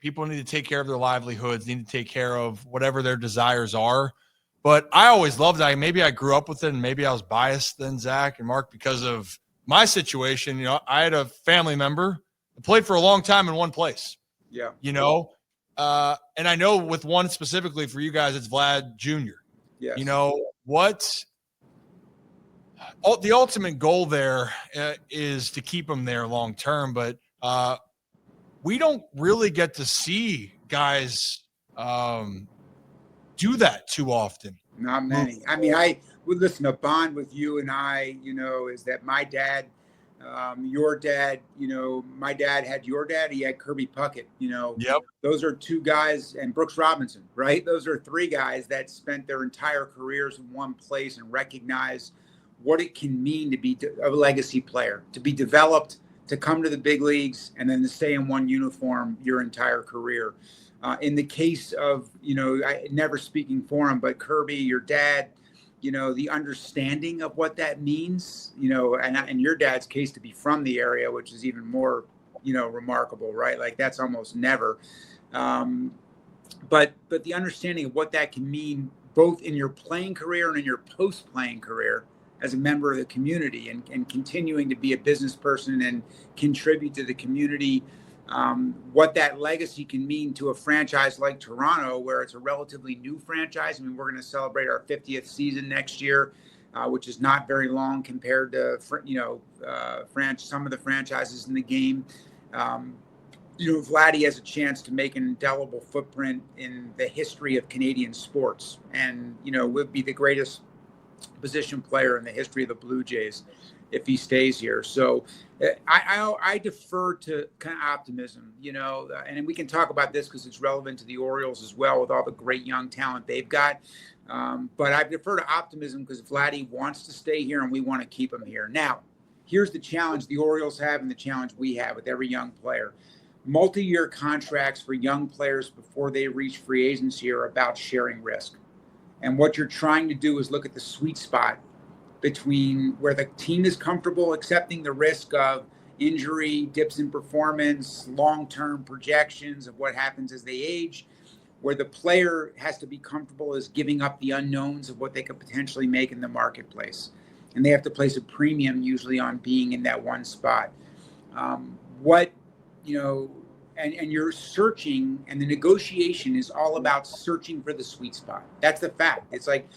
people need to take care of their livelihoods, need to take care of whatever their desires are. But I always loved that. Maybe I grew up with it, and maybe I was biased than Zach and Mark because of my situation. You know, I had a family member that played for a long time in one place. Yeah. You know, and I know with one specifically for you guys, it's Vlad Jr. Yes. You know, the ultimate goal there is to keep him there long term, but we don't really get to see guys do that too often. Not many. I mean, I would listen, a bond with you and I, you know, is that my dad, your dad, you know, my dad had your dad, he had Kirby Puckett, you know. Yep. Those are two guys, and Brooks Robinson, right? Those are three guys that spent their entire careers in one place and recognize what it can mean to be a legacy player, to be developed, to come to the big leagues, and then to stay in one uniform your entire career. In the case of, you know, never speaking for him, but Kirby, your dad, you know, the understanding of what that means, you know, and in your dad's case, to be from the area, which is even more, you know, remarkable, right? Like that's almost never. But the understanding of what that can mean, both in your playing career and in your post-playing career as a member of the community, and continuing to be a business person and contribute to the community. What that legacy can mean to a franchise like Toronto, where it's a relatively new franchise. I mean, we're going to celebrate our 50th season next year, which is not very long compared to, you know, some of the franchises in the game. You know, Vladdy has a chance to make an indelible footprint in the history of Canadian sports, and, you know, would be the greatest position player in the history of the Blue Jays if he stays here. So I defer to kind of optimism, you know, and we can talk about this because it's relevant to the Orioles as well with all the great young talent they've got. But I defer to optimism because Vladdy wants to stay here and we want to keep him here. Now, here's the challenge the Orioles have and the challenge we have with every young player. Multi-year contracts for young players before they reach free agency are about sharing risk. And what you're trying to do is look at the sweet spot between where the team is comfortable accepting the risk of injury, dips in performance, long-term projections of what happens as they age, where the player has to be comfortable as giving up the unknowns of what they could potentially make in the marketplace. And they have to place a premium usually on being in that one spot. And you're searching, and the negotiation is all about searching for the sweet spot. That's the fact. It's like,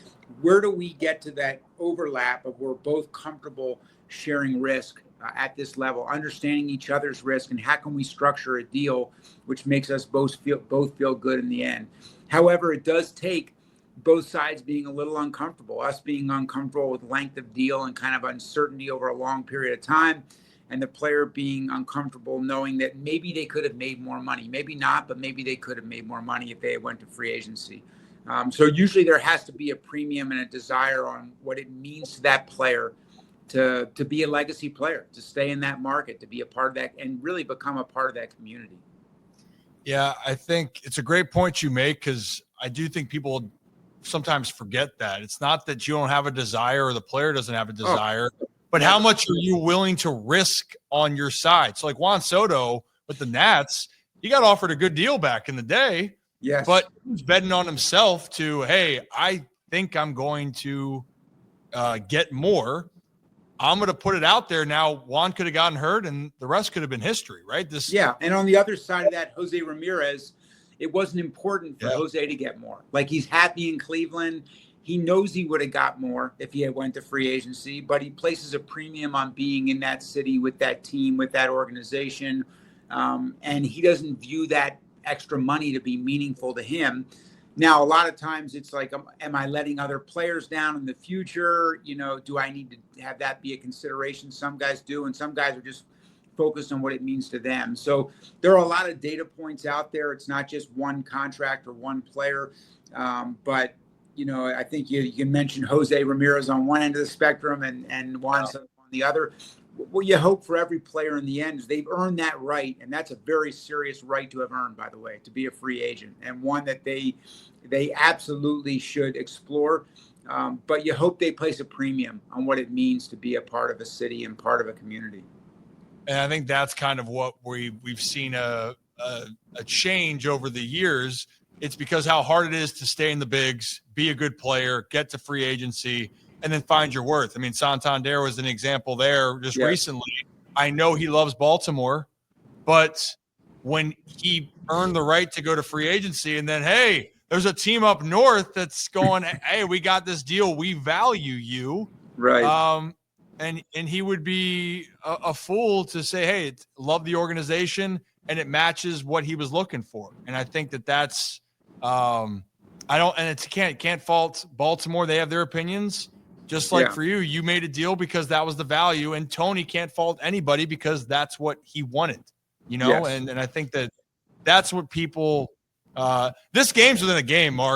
where do we get to that overlap of we're both comfortable sharing risk at this level, understanding each other's risk, and how can we structure a deal which makes us both feel good in the end. However, it does take both sides being a little uncomfortable, us being uncomfortable with length of deal and kind of uncertainty over a long period of time, and the player being uncomfortable knowing that maybe they could have made more money. Maybe not, but maybe they could have made more money if they went to free agency. So usually there has to be a premium and a desire on what it means to that player to be a legacy player, to stay in that market, to be a part of that, and really become a part of that community. Yeah, I think it's a great point you make, because I do think people sometimes forget that. It's not that you don't have a desire or the player doesn't have a desire. But how much are you willing to risk on your side? So like Juan Soto with the Nats, he got offered a good deal back in the day. Yes. But he's betting on himself to, hey, I think I'm going to get more. I'm going to put it out there now. Juan could have gotten hurt and the rest could have been history, right? And on the other side of that, Jose Ramirez, it wasn't important for Jose to get more. Like, he's happy in Cleveland. He knows he would have got more if he had went to free agency, but he places a premium on being in that city with that team, with that organization. And he doesn't view that extra money to be meaningful to him. Now, a lot of times it's like, am I letting other players down in the future? You know, do I need to have that be a consideration? Some guys do, and some guys are just focused on what it means to them. So there are a lot of data points out there. It's not just one contract or one player, but you know, I think you can mention Jose Ramirez on one end of the spectrum and Juan Soto on the other. What you hope for every player in the end is they've earned that right, and that's a very serious right to have earned, by the way, to be a free agent, and one that they absolutely should explore. But you hope they place a premium on what it means to be a part of a city and part of a community. And I think that's kind of what we've seen a a change over the years, it's because how hard it is to stay in the bigs, be a good player, get to free agency, and then find your worth. I mean, Santander was an example there just recently. I know he loves Baltimore, but when he earned the right to go to free agency and then, hey, there's a team up north that's going, hey, we got this deal. We value you. Right. And he would be a fool to say, hey, love the organization and it matches what he was looking for. And I think that's can't fault Baltimore. They have their opinions. Just like for you, you made a deal because that was the value, and Tony can't fault anybody because that's what he wanted, and I think that's what people, this game's within a game, Mark.